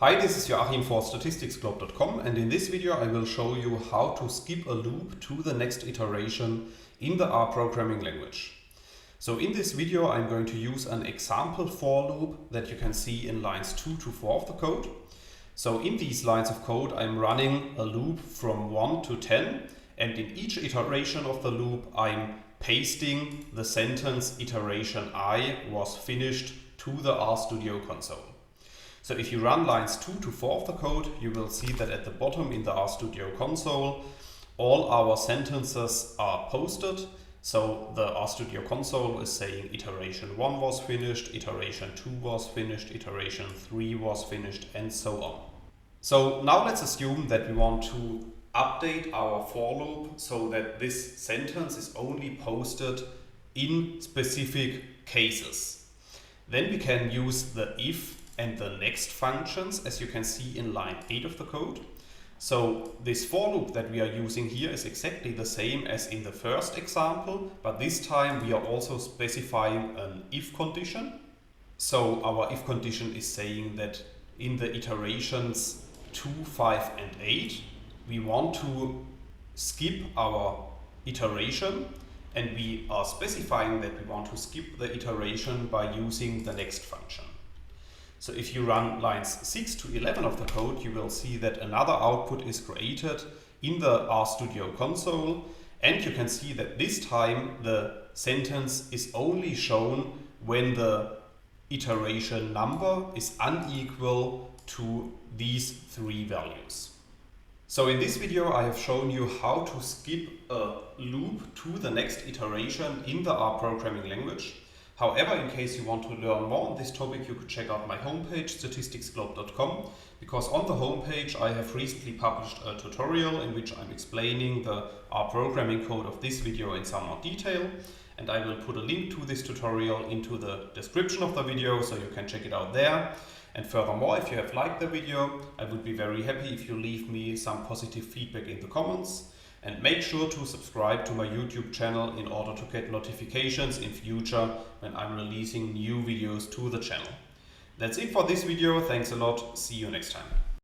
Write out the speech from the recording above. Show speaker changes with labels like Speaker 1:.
Speaker 1: Hi, this is Joachim for statisticsglobe.com, and in this video I will show you how to skip a loop to the next iteration in the R programming language. So in this video I'm going to use an example for loop that you can see in lines 2 to 4 of the code. So in these lines of code I'm running a loop from 1 to 10, and in each iteration of the loop I'm pasting the sentence iteration I was finished to the RStudio console. So if you run lines 2 to 4 of the code, you will see that at the bottom in the RStudio console, all our sentences are posted. So the RStudio console is saying iteration 1 was finished, iteration 2 was finished, iteration 3 was finished, and so on. So now let's assume that we want to update our for loop so that this sentence is only posted in specific cases. Then we can use the if and the next functions, as you can see in line 8 of the code. So this for loop that we are using here is exactly the same as in the first example, but this time we are also specifying an if condition. So our if condition is saying that in the iterations 2, 5 and 8, we want to skip our iteration, and we are specifying that we want to skip the iteration by using the next function. So if you run lines 6 to 11 of the code, you will see that another output is created in the RStudio console, and you can see that this time the sentence is only shown when the iteration number is unequal to these three values. So in this video I have shown you how to skip a loop to the next iteration in the R programming language. However, in case you want to learn more on this topic, you could check out my homepage, statisticsglobe.com, because on the homepage I have recently published a tutorial in which I'm explaining the R programming code of this video in some more detail, and I will put a link to this tutorial into the description of the video so you can check it out there. And furthermore, if you have liked the video, I would be very happy if you leave me some positive feedback in the comments. And make sure to subscribe to my YouTube channel in order to get notifications in future when I'm releasing new videos to the channel. That's it for this video. Thanks a lot. See you next time.